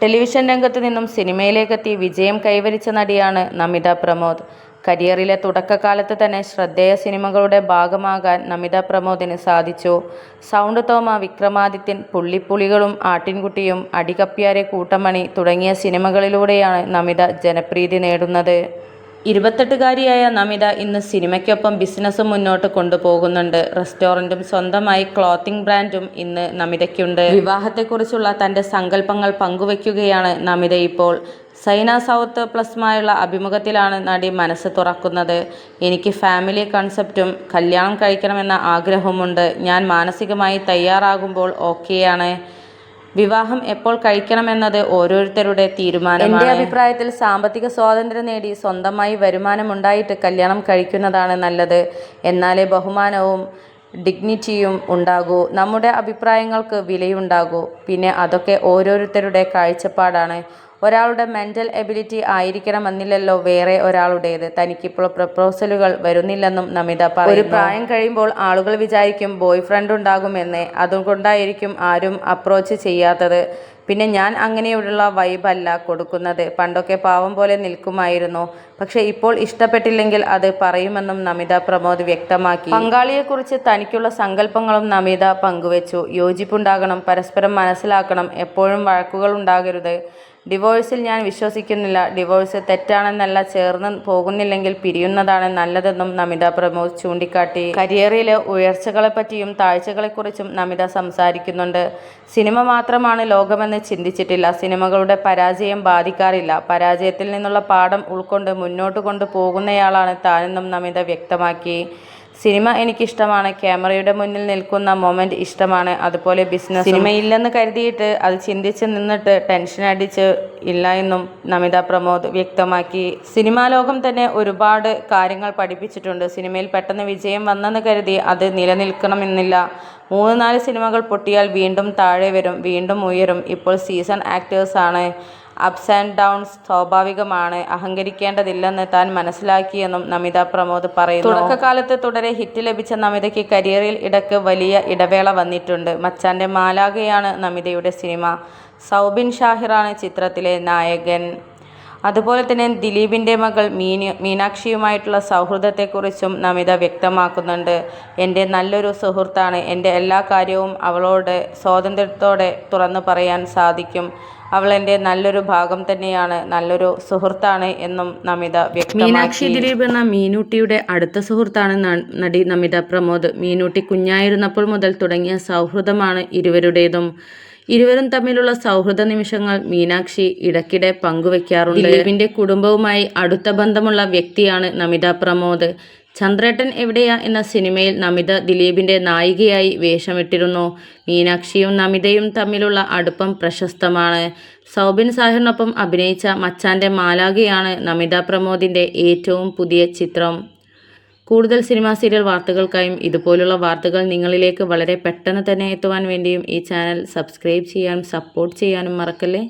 Television രംഗത്ത് നിന്നും സിനിമയിലേക്കെത്തി വിജയം കൈവരിച്ച നടിയാണ് നമിത പ്രമോദ്. കരിയറിലെ തുടക്കകാലത്ത് തന്നെ ശ്രദ്ധേയ സിനിമകളുടെ ഭാഗമാകാൻ നമിത പ്രമോദിന് സാധിച്ചു. സൗണ്ട് തോമ, വിക്രമാദിത്യൻ, പുള്ളിപ്പുലികളും, ആട്ടിൻകുട്ടിയും, അടികപ്പ്യാരെ, കൂട്ടമണി തുടങ്ങിയ സിനിമകളിലൂടെയാണ് നമിത ജനപ്രീതി നേടുന്നത്. 28കാരിയായ നമിത ഇന്ന് സിനിമയ്ക്കൊപ്പം ബിസിനസ്സും മുന്നോട്ട് കൊണ്ടുപോകുന്നുണ്ട്. റെസ്റ്റോറൻറ്റും സ്വന്തമായി ക്ലോത്തിംഗ് ബ്രാൻഡും ഇന്ന് നമിതയ്ക്കുണ്ട്. വിവാഹത്തെക്കുറിച്ചുള്ള തൻ്റെ സങ്കല്പങ്ങൾ പങ്കുവയ്ക്കുകയാണ് നമിത ഇപ്പോൾ. സൈന സൗത്ത് പ്ലസുമായുള്ള അഭിമുഖത്തിലാണ് നടി മനസ്സ് തുറക്കുന്നത്. എനിക്ക് ഫാമിലി കൺസെപ്റ്റും കല്യാണം കഴിക്കണമെന്ന ആഗ്രഹവുമുണ്ട്. ഞാൻ മാനസികമായി തയ്യാറാകുമ്പോൾ ഓക്കെയാണ്. വിവാഹം എപ്പോൾ കഴിക്കണമെന്നത് ഓരോരുത്തരുടെ തീരുമാനമാണ്. എൻ്റെ അഭിപ്രായത്തിൽ സാമ്പത്തിക സ്വാതന്ത്ര്യം നേടി സ്വന്തമായി വരുമാനമുണ്ടായിട്ട് കല്യാണം കഴിക്കുന്നതാണ് നല്ലത്. എന്നാലേ ബഹുമാനവും ഡിഗ്നിറ്റിയും ഉണ്ടാകൂ. നമ്മുടെ അഭിപ്രായങ്ങൾക്ക് വിലയുണ്ടാകൂ. പിന്നെ അതൊക്കെ ഓരോരുത്തരുടെ കാഴ്ചപ്പാടാണ്. ഒരാളുടെ മെൻ്റൽ എബിലിറ്റി ആയിരിക്കണമെന്നില്ലല്ലോ വേറെ ഒരാളുടേത്. തനിക്കിപ്പോൾ പ്രപ്പോസലുകൾ വരുന്നില്ലെന്നും നമിത പറയുന്നു. ഒരു പ്രായം കഴിയുമ്പോൾ ആളുകൾ വിചാരിക്കും ബോയ് ഫ്രണ്ട് ഉണ്ടാകുമെന്ന്. അതുകൊണ്ടായിരിക്കും ആരും അപ്രോച്ച് ചെയ്യാത്തത്. പിന്നെ ഞാൻ അങ്ങനെയുള്ള വൈബല്ല കൊടുക്കുന്നത്. പണ്ടൊക്കെ പാവം പോലെ നിൽക്കുമായിരുന്നു. പക്ഷെ ഇപ്പോൾ ഇഷ്ടപ്പെട്ടില്ലെങ്കിൽ അത് പറയുമെന്നും നമിത പ്രമോദ് വ്യക്തമാക്കി. പങ്കാളിയെക്കുറിച്ച് തനിക്കുള്ള സങ്കല്പങ്ങളും നമിത പങ്കുവച്ചു. യോജിപ്പുണ്ടാകണം, പരസ്പരം മനസ്സിലാക്കണം, എപ്പോഴും വഴക്കുകൾ ഉണ്ടാകരുത്. ഡിവോഴ്സിൽ ഞാൻ വിശ്വസിക്കുന്നില്ല. ഡിവോഴ്സ് തെറ്റാണെന്നല്ല, ചേർന്ന് പോകുന്നില്ലെങ്കിൽ പിരിയുന്നതാണ് നല്ലതെന്നും നമിത പ്രമോദ് ചൂണ്ടിക്കാട്ടി. കരിയറിലെ ഉയർച്ചകളെപ്പറ്റിയും താഴ്ചകളെക്കുറിച്ചും നമിത സംസാരിക്കുന്നുണ്ട്. സിനിമ മാത്രമാണ് ലോകമെന്ന് ചിന്തിച്ചിട്ടില്ല. സിനിമകളുടെ പരാജയം ബാധിക്കാറില്ല. പരാജയത്തിൽ നിന്നുള്ള പാഠം ഉൾക്കൊണ്ട് മുന്നോട്ട് കൊണ്ടു പോകുന്നയാളാണ് താനെന്നും നമിത വ്യക്തമാക്കി. സിനിമ എനിക്കിഷ്ടമാണ്. ക്യാമറയുടെ മുന്നിൽ നിൽക്കുന്ന മൊമെൻ്റ് ഇഷ്ടമാണ്. അതുപോലെ ബിസിനസ്. സിനിമയില്ലെന്ന് കരുതിയിട്ട് അത് ചിന്തിച്ച് നിന്നിട്ട് ടെൻഷൻ അടിച്ച് ഇല്ല എന്നും നമിത പ്രമോദ് വ്യക്തമാക്കി. സിനിമാ ലോകം തന്നെ ഒരുപാട് കാര്യങ്ങൾ പഠിപ്പിച്ചിട്ടുണ്ട്. സിനിമയിൽ പെട്ടെന്ന് വിജയം വന്നെന്ന് കരുതി അത് നിലനിൽക്കണമെന്നില്ല. 3-4 സിനിമകൾ പൊട്ടിയാൽ വീണ്ടും താഴെ വരും, വീണ്ടും ഉയരും. ഇപ്പോൾ സീസൺ ആക്ടേഴ്സാണ്. അപ്സ് ആൻഡ് ഡൗൺസ് സ്വാഭാവികമാണ്. അഹങ്കരിക്കേണ്ടതില്ലെന്ന് താൻ മനസ്സിലാക്കിയെന്നും നമിത പ്രമോദ് പറയുന്നു. തുടക്കകാലത്ത് തുടരെ ഹിറ്റ് ലഭിച്ച നമിതയ്ക്ക് കരിയറിൽ ഇടയ്ക്ക് വലിയ ഇടവേള വന്നിട്ടുണ്ട്. മച്ചാൻ്റെ മാലാഖയാണ് നമിതയുടെ സിനിമ. സൗബിൻ ഷാഹിറാണ് ചിത്രത്തിലെ നായകൻ. അതുപോലെ തന്നെ ദിലീപിൻ്റെ മകൾ മീനാക്ഷിയുമായിട്ടുള്ള സൗഹൃദത്തെക്കുറിച്ചും നമിത വ്യക്തമാക്കുന്നുണ്ട്. എൻ്റെ നല്ലൊരു സുഹൃത്താണ്. എൻ്റെ എല്ലാ കാര്യവും അവളോട് സ്വാതന്ത്ര്യത്തോടെ തുറന്നു പറയാൻ സാധിക്കും. അവൾ എൻ്റെ നല്ലൊരു ഭാഗം തന്നെയാണ്, നല്ലൊരു സുഹൃത്താണ് എന്നും നമിത വ്യക്തമാക്കി. മീനാക്ഷി ദിലീപ് എന്ന മീനൂട്ടിയുടെ അടുത്ത സുഹൃത്താണ് നടി നമിത പ്രമോദ്. മീനൂട്ടി കുഞ്ഞായിരുന്നപ്പോൾ മുതൽ തുടങ്ങിയ സൗഹൃദമാണ് ഇരുവരുടേതും. ഇരുവരും തമ്മിലുള്ള സൗഹൃദ നിമിഷങ്ങൾ മീനാക്ഷി ഇടയ്ക്കിടെ പങ്കുവയ്ക്കാറുണ്ട്. ദിലീപിൻ്റെ കുടുംബവുമായി അടുത്ത ബന്ധമുള്ള വ്യക്തിയാണ് നമിത പ്രമോദ്. ചന്ദ്രേട്ടൻ എവിടെയാ എന്ന സിനിമയിൽ നമിത ദിലീപിൻ്റെ നായികയായി വേഷമിട്ടിരുന്നു. മീനാക്ഷിയും നമിതയും തമ്മിലുള്ള അടുപ്പം പ്രശസ്തമാണ്. സൗബിൻ സാഹിറിനൊപ്പം അഭിനയിച്ച മച്ചാൻ്റെ മാലാഖയാണ് നമിത പ്രമോദിൻ്റെ ഏറ്റവും പുതിയ ചിത്രം. കൂടുതൽ സിനിമാ സീരിയൽ വാർത്തകൾക്കായും ഇതുപോലുള്ള വാർത്തകൾ നിങ്ങളിലേക്ക് വളരെ പെട്ടെന്ന് തന്നെ എത്തുവാൻ വേണ്ടിയും ഈ ചാനൽ സബ്സ്ക്രൈബ് ചെയ്യാനും സപ്പോർട്ട് ചെയ്യാനും മറക്കല്ലേ.